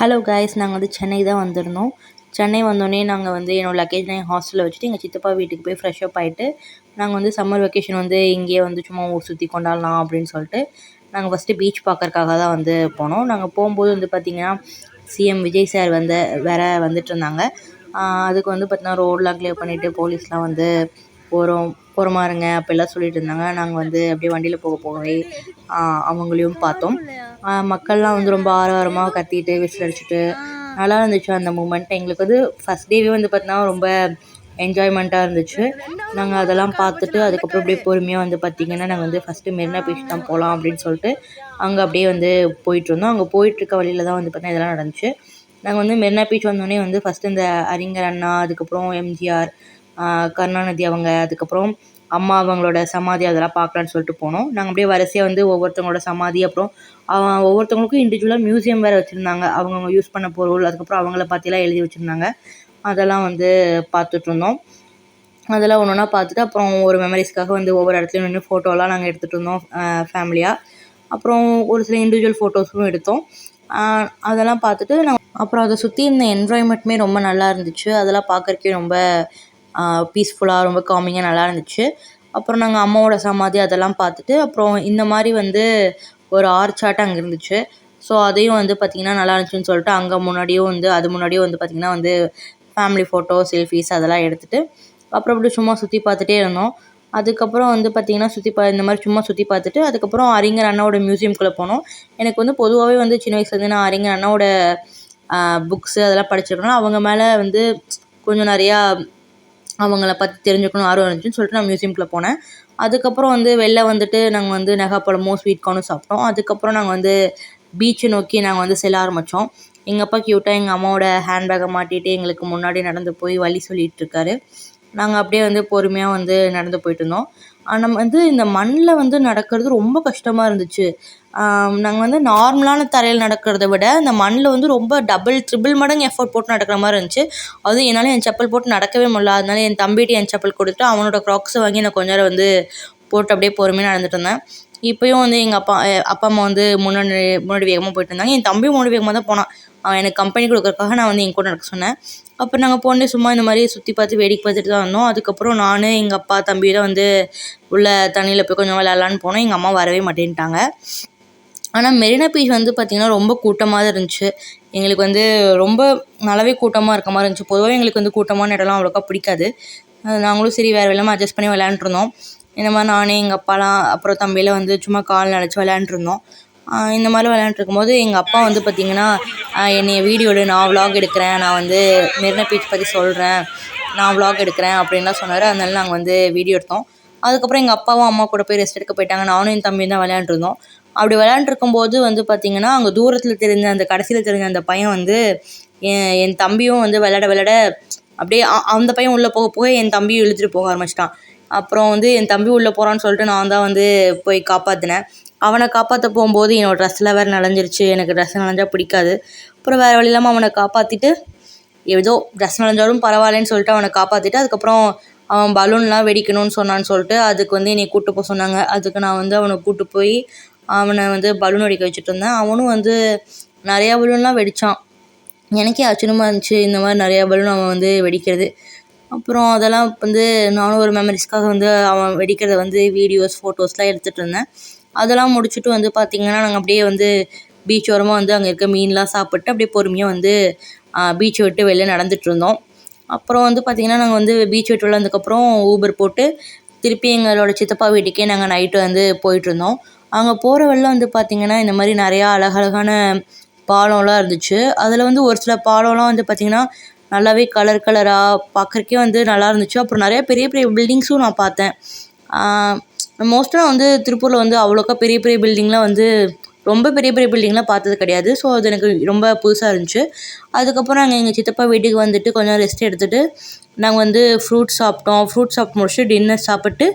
Hello guys, நாங்கள் வந்து சென்னை தான் வந்திருந்தோம். சென்னை வந்தோடனே நாங்கள் வந்து என்னோடய லக்கேஜ்லாம் என் ஹாஸ்டலில் வச்சுட்டு எங்கள் சித்தப்பா வீட்டுக்கு போய் ஃப்ரெஷ் அப் ஆகிட்டு நாங்கள் வந்து சம்மர் வெக்கேஷன் வந்து இங்கேயே வந்து சும்மா ஊர் சுற்றி கொண்டாடலாம் அப்படின்னு சொல்லிட்டு நாங்கள் ஃபஸ்ட்டு பீச் பார்க்கறக்காக தான் வந்து போனோம். நாங்கள் போகும்போது வந்து பார்த்திங்கன்னா சிஎம் விஜய் சார் வந்து வந்துட்டு இருந்தாங்க. அதுக்கு வந்து பார்த்திங்கன்னா ரோடெலாம் க்ளியர் பண்ணிவிட்டு போலீஸ்லாம் வந்து போகிறோமா இருங்க அப்படிலாம் சொல்லிட்டு இருந்தாங்க. நாங்கள் வந்து அப்படியே வண்டியில் போகவே அவங்களையும் பார்த்தோம். மக்கள்லாம் வந்து ரொம்ப ஆரவாரமாக கத்திட்டு விசில் அடிச்சுட்டு நல்லா இருந்துச்சு அந்த மூமெண்ட். எங்களுக்கு வந்து ஃபஸ்ட் டேவே வந்து பார்த்தீங்கன்னா ரொம்ப என்ஜாய்மெண்ட்டாக இருந்துச்சு. நாங்கள் அதெல்லாம் பார்த்துட்டு அதுக்கப்புறம் அப்படியே பொறுமையாக வந்து பார்த்திங்கன்னா நாங்கள் வந்து ஃபஸ்ட்டு மெரினா பீச் தான் போகலாம் அப்படின்னு சொல்லிட்டு அங்கே அப்படியே வந்து போயிட்டுருந்தோம். அங்கே போயிட்டுருக்க வழியில் தான் வந்து பார்த்தீங்கன்னா இதெல்லாம் நடந்துச்சு. நாங்கள் வந்து மெரினா பீச் வந்தோடனே வந்து ஃபஸ்ட்டு இந்த அறிஞர் அண்ணா, அதுக்கப்புறம் எம்ஜிஆர், கருணாநிதி அவங்க, அதுக்கப்புறம் அம்மா அவங்களோட சமாதி அதெல்லாம் பார்க்கலான்னு சொல்லிட்டு போனோம். நாங்கள் அப்படியே வரிசையாக வந்து ஒவ்வொருத்தவங்களோட சமாதி, அப்புறம் ஒவ்வொருத்தவங்களுக்கும் இண்டிவிஜுவலாக மியூசியம் வேறு வச்சுருந்தாங்க. அவங்கவுங்க யூஸ் பண்ண பொருள், அதுக்கப்புறம் அவங்கள பற்றிலாம் எழுதி வச்சுருந்தாங்க. அதெல்லாம் வந்து பார்த்துட்ருந்தோம். அதெல்லாம் ஒன்று ஒன்றா பார்த்துட்டு அப்புறம் ஒரு மெமரிஸ்க்காக வந்து ஒவ்வொரு இடத்துலையும் நின்று ஃபோட்டோலாம் நாங்கள் எடுத்துகிட்டு இருந்தோம் ஃபேமிலியாக. அப்புறம் ஒரு சில இண்டிவிஜுவல் ஃபோட்டோஸும் எடுத்தோம். அதெல்லாம் பார்த்துட்டு அப்புறம் அதை சுற்றி இருந்த என்வாயன்மெண்ட்டுமே ரொம்ப நல்லா இருந்துச்சு. அதெல்லாம் பார்க்குறக்கே ரொம்ப பீஸ்ஃபுல்லாக ரொம்ப காமிங்காக நல்லா இருந்துச்சு. அப்புறம் நாங்கள் அம்மாவோட சமாதி அதெல்லாம் பார்த்துட்டு அப்புறம் இந்த மாதிரி வந்து ஒரு ஆர்ச்சாட்டம் அங்கே இருந்துச்சு. ஸோ அதையும் வந்து பார்த்திங்கன்னா நல்லா இருந்துச்சுன்னு சொல்லிட்டு அங்கே முன்னாடியும் வந்து பார்த்திங்கன்னா வந்து ஃபேமிலி ஃபோட்டோ, செல்ஃபீஸ் அதெல்லாம் எடுத்துகிட்டு அப்புறம் அப்படி சும்மா சுற்றி பார்த்துட்டே இருந்தோம். அதுக்கப்புறம் வந்து பார்த்திங்கன்னா இந்த மாதிரி சும்மா சுற்றி பார்த்துட்டு அதுக்கப்புறம் அறிஞர் அண்ணாவோட மியூசியம்குள்ளே போனோம். எனக்கு வந்து பொதுவாகவே வந்து சின்ன வயசுலேருந்து நான் அறிஞர் அண்ணாவோட புக்ஸு அதெல்லாம் படிச்சிருக்கேன். அவங்க மேலே வந்து கொஞ்சம் நிறையா அவங்கள பற்றி தெரிஞ்சுக்கணும் ஆர்வம் இருந்துச்சுன்னு சொல்லிட்டு நான் மியூசியம்குள்ளே போனேன். அதுக்கப்புறம் வந்து வெளில வந்துட்டு நாங்கள் வந்து நெகாப்பழமும் ஸ்வீட் கார்னும் சாப்பிட்டோம். அதுக்கப்புறம் நாங்கள் வந்து பீச்சை நோக்கி நாங்கள் வந்து செல்ல ஆரம்பித்தோம். எங்கள் அப்பா க்யூட்டாக எங்கள் அம்மாவோட ஹேண்ட்பேக்கை மாட்டிகிட்டு எங்களுக்கு முன்னாடி நடந்து போய் வழி சொல்லிகிட்டு இருக்காரு. நாங்கள் அப்படியே வந்து பொறுமையாக வந்து நடந்து போயிட்டுருந்தோம். நம்ம வந்து இந்த மண்ணில் வந்து நடக்கிறது ரொம்ப கஷ்டமாக இருந்துச்சு. நாங்கள் வந்து நார்மலான தரையில் நடக்கிறத விட இந்த மண்ணில் வந்து ரொம்ப ட்ரிபிள் மடங்கு எஃபோர்ட் போட்டு நடக்கிற மாதிரி இருந்துச்சு. அதுவும் என்னால் என் செப்பல் போட்டு நடக்கவே முடியல. அதனால என் தம்பிகிட்ட என் செப்பல் கொடுத்துட்டு அவனோட க்ராக்ஸை வாங்கி நான் கொஞ்ச நேரம் வந்து போட்டு அப்படியே பொறுமையாக நடந்துட்டு இருந்தேன். இப்போயும் வந்து எங்கள் அப்பா அம்மா வந்து முன்னாடி வேகமாக போயிட்டு இருந்தாங்க. என் தம்பியும் முன்னாடி வேகமாக தான் போனான். அவன் எனக்கு கம்பெனி கொடுக்கறதுக்காக நான் வந்து என் கூட நடக்க சொன்னேன். அப்புறம் நாங்கள் போனே சும்மா இந்த மாதிரி சுற்றி பார்த்து வேடிக்கை பார்த்துட்டு தான் வந்தோம். அதுக்கப்புறம் நான் எங்கள் அப்பா தம்பி தான் வந்து உள்ள தண்ணியில் போய் கொஞ்சம் விளையாடலான்னு போனோம். எங்கள் அம்மா வரவே மாட்டேன்ட்டாங்க. ஆனால் மெரினா பீச் வந்து பார்த்திங்கன்னா ரொம்ப கூட்டமாக தான் இருந்துச்சு. எங்களுக்கு வந்து ரொம்ப நல்லாவே கூட்டமாக இருக்க மாதிரி இருந்துச்சு. பொதுவாக எங்களுக்கு வந்து கூட்டமான இடம்லாம் அவ்வளோக்கா பிடிக்காது. நாங்களும் சரி வேறு வெள்ளாமல் அட்ஜஸ்ட் பண்ணி விளையாண்டுருந்தோம். இந்த மாதிரி நானே எங்கள் அப்பாலாம் அப்புறம் தம்பியில் வந்து சும்மா கால் நினச்சி விளையாண்டுருந்தோம். இந்த மாதிரி விளையாண்டுருக்கும்போது எங்கள் அப்பா வந்து பார்த்திங்கன்னா என்னைய வீடியோ எடு, நான் விலாக் எடுக்கிறேன், நான் வந்து மெரினா பீச் பற்றி சொல்கிறேன், நான் விலாக் எடுக்கிறேன் அப்படின்லாம் சொன்னார். அதனால நாங்கள் வந்து வீடியோ எடுத்தோம். அதுக்கப்புறம் எங்கள் அப்பாவும் அம்மா கூட போய் ரெஸ்ட் எடுக்க போயிட்டாங்க. நானும் என் தம்பியும் தான் விளையாண்டுருந்தோம். அப்படி விளையாண்டுருக்கும்போது வந்து பார்த்திங்கன்னா அங்கே தூரத்தில் தெரிஞ்ச அந்த கடைசியில் தெரிஞ்ச அந்த பையன் வந்து என் தம்பியும் வந்து விளையாட அப்படியே அந்த பையன் உள்ளே போக என் தம்பியும் இழுத்துட்டு போக ஆரம்பிச்சிட்டான். அப்புறம் வந்து என் தம்பி உள்ளே போகிறான்னு சொல்லிட்டு நான் தான் வந்து போய் காப்பாற்றினேன். அவனை காப்பாற்ற போகும்போது என்னோடய ட்ரெஸ்ஸில் வேறு நனைஞ்சிருச்சு. எனக்கு ட்ரெஸ் நனைஞ்சா பிடிக்காது. அப்புறம் வேறு வழி இல்லாமல் அவனை காப்பாற்றிட்டு ஏதோ ட்ரெஸ் நனைஞ்சாலும் பரவாயில்லன்னு சொல்லிட்டு அவனை காப்பாற்றிட்டு அதுக்கப்புறம் அவன் பலூன்லாம் வெடிக்கணும்னு சொன்னான்னு சொல்லிட்டு அதுக்கு வந்து என்னை கூப்பிட்டு போக சொன்னாங்க. அதுக்கு நான் வந்து அவனை கூப்பிட்டு போய் அவனை வந்து பலூன் வெடிக்க வச்சுட்டு இருந்தேன். அவனும் வந்து நிறையா பலூன்லாம் வெடித்தான். எனக்கே ஆச்சரியமாக இருந்துச்சு இந்த மாதிரி நிறையா பலூன் அவன் வந்து வெடிக்கிறது. அப்புறம் அதெல்லாம் வந்து நானும் ஒரு மெமரிஸ்க்காக வந்து அவன் வெடிக்கிறத வந்து வீடியோஸ், ஃபோட்டோஸ்லாம் எடுத்துகிட்டு இருந்தேன். அதெல்லாம் முடிச்சுட்டு வந்து பார்த்திங்கன்னா நாங்கள் அப்படியே வந்து பீச் ஓரமாக வந்து அங்கே இருக்க மீன்லாம் சாப்பிட்டு அப்படியே பொறுமையாக வந்து பீச்சை விட்டு வெளில நடந்துகிட்ருந்தோம். அப்புறம் வந்து பார்த்திங்கன்னா நாங்கள் வந்து பீச் விட்டு வந்ததுக்கப்புறம் ஊபர் போட்டு திருப்பி எங்களோட சித்தப்பா வீட்டுக்கே நாங்கள் நைட்டு வந்து போயிட்டுருந்தோம். அங்கே போகிற வழியில் வந்து பார்த்திங்கன்னா இந்த மாதிரி நிறையா அழகழகான பாலம்லாம் இருந்துச்சு. அதில் வந்து ஒரு சில பாலம்லாம் வந்து பார்த்திங்கன்னா நல்லாவே கலராக பார்க்குறக்கே வந்து நல்லா இருந்துச்சு. அப்புறம் நிறையா பெரிய பெரிய பில்டிங்ஸும் நான் பார்த்தேன். மோஸ்ட்டாக வந்து திருப்பூரில் வந்து அவ்வளோக்கா பெரிய பெரிய பில்டிங்லாம் வந்து ரொம்ப பெரிய பெரிய பில்டிங்லாம் பார்த்தது கிடையாது. ஸோ அது எனக்கு ரொம்ப புதுசாக இருந்துச்சு. அதுக்கப்புறம் நாங்கள் எங்கள் சித்தப்பா வீட்டுக்கு வந்துட்டு கொஞ்சம் ரெஸ்ட் எடுத்துகிட்டு நாங்கள் வந்து ஃப்ரூட் சாப்பிட்டு முடிச்சுட்டு டின்னர் சாப்பிட்டு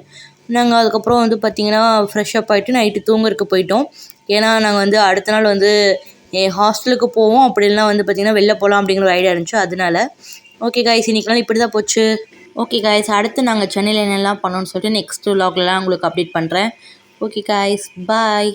நாங்கள் அதுக்கப்புறம் வந்து பார்த்திங்கன்னா ஃப்ரெஷ் அப் ஆகிட்டு நைட்டு தூங்குறதுக்கு போயிட்டோம். ஏன்னா நாங்கள் வந்து அடுத்த நாள் வந்து என் ஹாஸ்டலுக்கு போவோம். அப்படி இல்லைனா வந்து பார்த்திங்கன்னா வெளில போகலாம் அப்படிங்கிற ஒரு ஐடியா இருந்துச்சு. அதனால ஓகே காய்ஸ், இன்றைக்கி நாள் இப்படி தான் போச்சு. ஓகே காய்ஸ், அடுத்து நாங்கள் சென்னையில் என்னெல்லாம் பண்ணோன்னு சொல்லிட்டு நெக்ஸ்ட் விலாக்லாம் உங்களுக்கு அப்டேட் பண்ணுறேன். ஓகே காய்ஸ், பாய்.